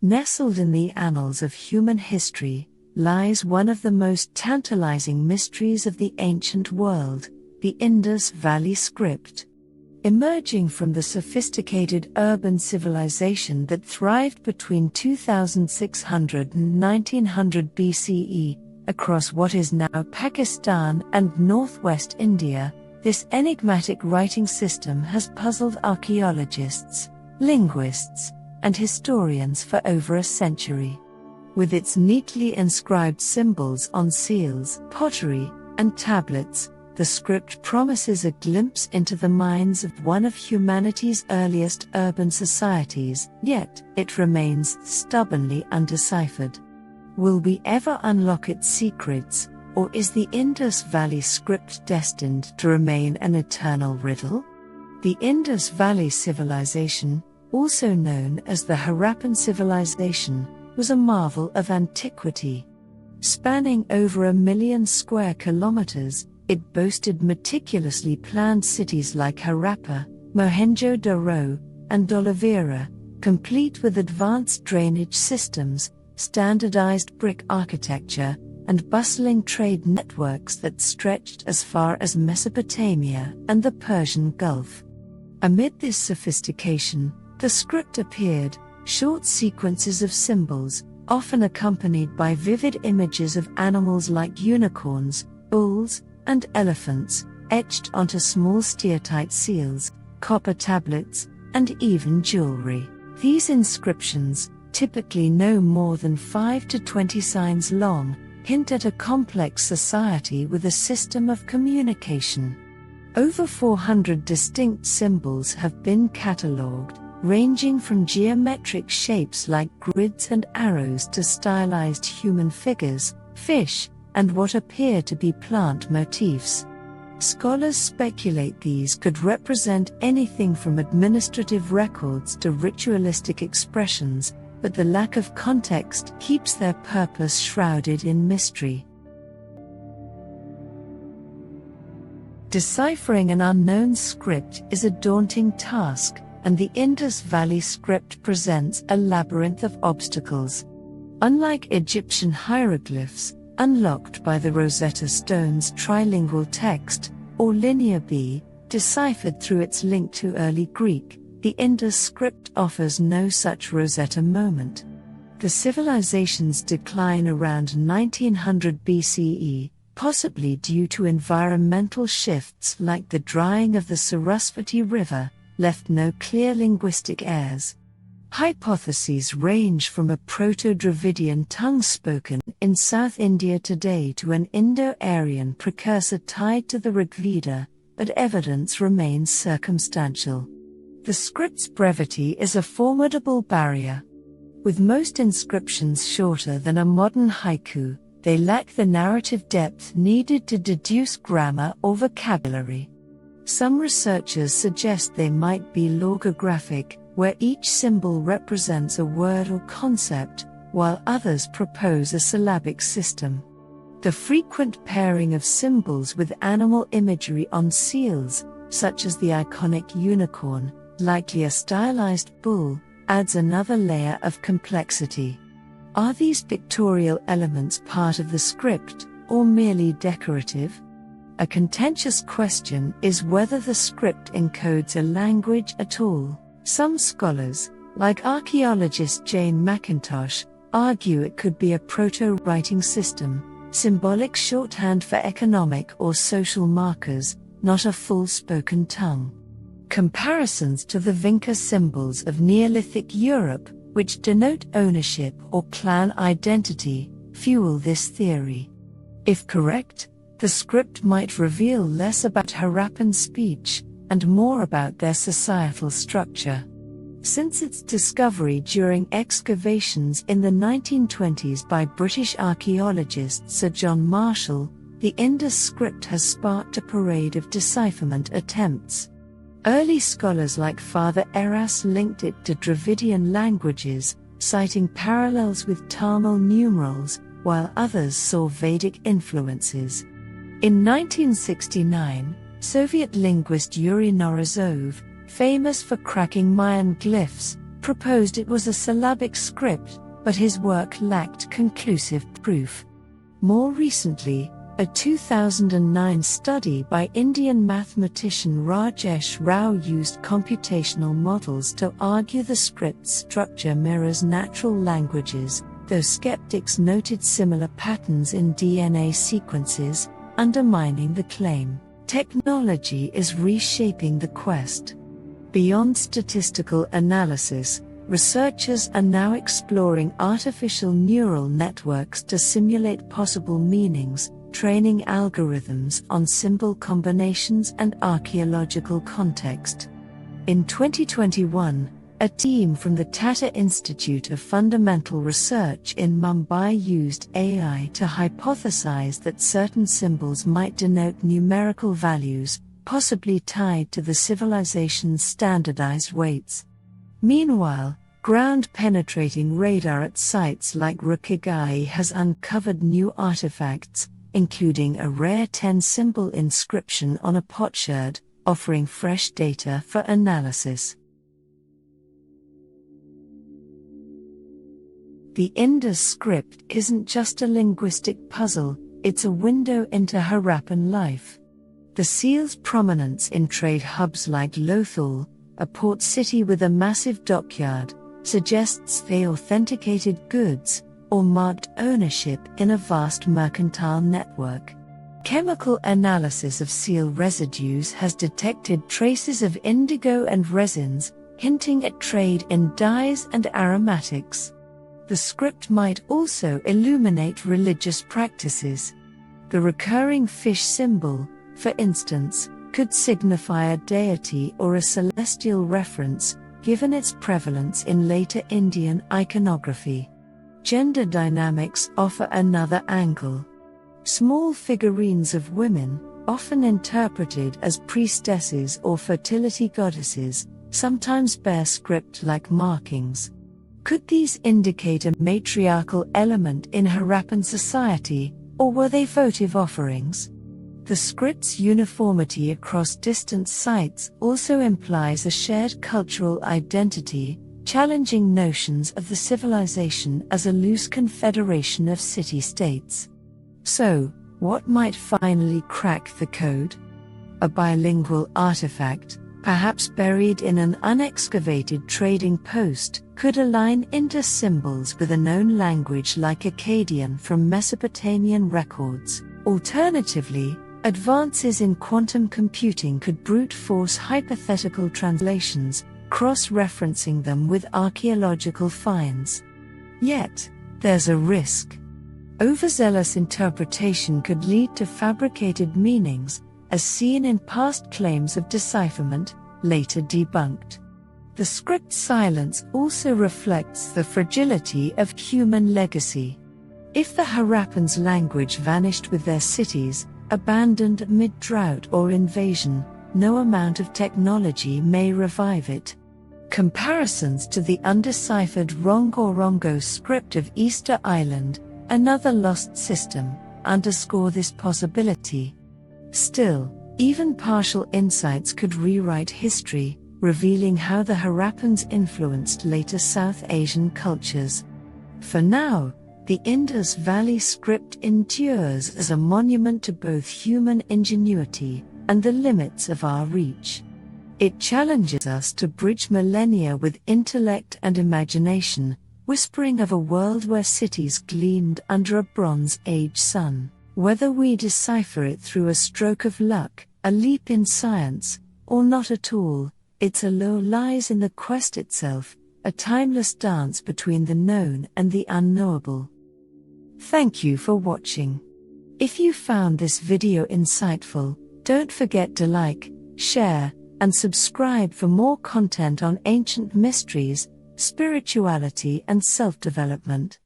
Nestled in the annals of human history lies one of the most tantalizing mysteries of the ancient world, the Indus Valley Script. Emerging from the sophisticated urban civilization that thrived between 2600 and 1900 BCE, across what is now Pakistan and northwest India, this enigmatic writing system has puzzled archaeologists, linguists, and historians for over a century. With its neatly inscribed symbols on seals, pottery, and tablets, the script promises a glimpse into the minds of one of humanity's earliest urban societies, yet it remains stubbornly undeciphered. Will we ever unlock its secrets, or is the Indus Valley Script destined to remain an eternal riddle? The Indus Valley Civilization, also known as the Harappan Civilization, was a marvel of antiquity. Spanning over 1 million square kilometers, it boasted meticulously planned cities like Harappa, Mohenjo-daro, and Dholavira, complete with advanced drainage systems, standardized brick architecture, and bustling trade networks that stretched as far as Mesopotamia and the Persian Gulf. Amid this sophistication, the script appeared, short sequences of symbols, often accompanied by vivid images of animals like unicorns, bulls, and elephants, etched onto small steatite seals, copper tablets, and even jewelry. These inscriptions, typically no more than 5 to 20 signs long, hint at a complex society with a system of communication. Over 400 distinct symbols have been catalogued, ranging from geometric shapes like grids and arrows to stylized human figures, fish, and what appear to be plant motifs. Scholars speculate these could represent anything from administrative records to ritualistic expressions, but the lack of context keeps their purpose shrouded in mystery. Deciphering an unknown script is a daunting task, and the Indus Valley Script presents a labyrinth of obstacles. Unlike Egyptian hieroglyphs, unlocked by the Rosetta Stone's trilingual text, or Linear B, deciphered through its link to early Greek, the Indus script offers no such Rosetta moment. The civilization's decline around 1900 BCE, possibly due to environmental shifts like the drying of the Sarasvati River, left no clear linguistic heirs. Hypotheses range from a Proto-Dravidian tongue spoken in South India today to an Indo-Aryan precursor tied to the Rigveda, but evidence remains circumstantial. The script's brevity is a formidable barrier. With most inscriptions shorter than a modern haiku, they lack the narrative depth needed to deduce grammar or vocabulary. Some researchers suggest they might be logographic, where each symbol represents a word or concept, while others propose a syllabic system. The frequent pairing of symbols with animal imagery on seals, such as the iconic unicorn, likely a stylized bull, adds another layer of complexity. Are these pictorial elements part of the script, or merely decorative? A contentious question is whether the script encodes a language at all. Some scholars, like archaeologist Jane McIntosh, argue it could be a proto-writing system, symbolic shorthand for economic or social markers, not a full spoken tongue. Comparisons to the Vinca symbols of Neolithic Europe, which denote ownership or clan identity, fuel this theory. If correct, the script might reveal less about Harappan speech and more about their societal structure. Since its discovery during excavations in the 1920s by British archaeologist Sir John Marshall, the Indus script has sparked a parade of decipherment attempts. Early scholars like Father Eras linked it to Dravidian languages, citing parallels with Tamil numerals, while others saw Vedic influences. In 1969, Soviet linguist Yuri Norizov, famous for cracking Mayan glyphs, proposed it was a syllabic script, but his work lacked conclusive proof. More recently, a 2009 study by Indian mathematician Rajesh Rao used computational models to argue the script's structure mirrors natural languages, though skeptics noted similar patterns in DNA sequences, undermining the claim. Technology is reshaping the quest. Beyond statistical analysis, researchers are now exploring artificial neural networks to simulate possible meanings, training algorithms on symbol combinations and archaeological context. In 2021, a team from the Tata Institute of Fundamental Research in Mumbai used AI to hypothesize that certain symbols might denote numerical values, possibly tied to the civilization's standardized weights. Meanwhile, ground-penetrating radar at sites like Rukigai has uncovered new artifacts, including a rare 10-symbol inscription on a potsherd, offering fresh data for analysis. The Indus script isn't just a linguistic puzzle, it's a window into Harappan life. The seal's prominence in trade hubs like Lothal, a port city with a massive dockyard, suggests they authenticated goods, or marked ownership in a vast mercantile network. Chemical analysis of seal residues has detected traces of indigo and resins, hinting at trade in dyes and aromatics. The script might also illuminate religious practices. The recurring fish symbol, for instance, could signify a deity or a celestial reference, given its prevalence in later Indian iconography. Gender dynamics offer another angle. Small figurines of women, often interpreted as priestesses or fertility goddesses, sometimes bear script-like markings. Could these indicate a matriarchal element in Harappan society, or were they votive offerings? The script's uniformity across distant sites also implies a shared cultural identity, challenging notions of the civilization as a loose confederation of city-states. So, what might finally crack the code? A bilingual artifact, perhaps buried in an unexcavated trading post, could align Indus symbols with a known language like Akkadian from Mesopotamian records. Alternatively, advances in quantum computing could brute force hypothetical translations, cross-referencing them with archaeological finds. Yet, there's a risk. Overzealous interpretation could lead to fabricated meanings, as seen in past claims of decipherment, later debunked. The script's silence also reflects the fragility of human legacy. If the Harappans' language vanished with their cities, abandoned amid drought or invasion, no amount of technology may revive it. Comparisons to the undeciphered Rongorongo script of Easter Island, another lost system, underscore this possibility. Still, even partial insights could rewrite history, revealing how the Harappans influenced later South Asian cultures. For now, the Indus Valley script endures as a monument to both human ingenuity and the limits of our reach. It challenges us to bridge millennia with intellect and imagination, whispering of a world where cities gleamed under a Bronze Age sun. Whether we decipher it through a stroke of luck, a leap in science, or not at all, its allure lies in the quest itself, a timeless dance between the known and the unknowable. Thank you for watching. If you found this video insightful, don't forget to like, share, and subscribe for more content on ancient mysteries, spirituality and self-development.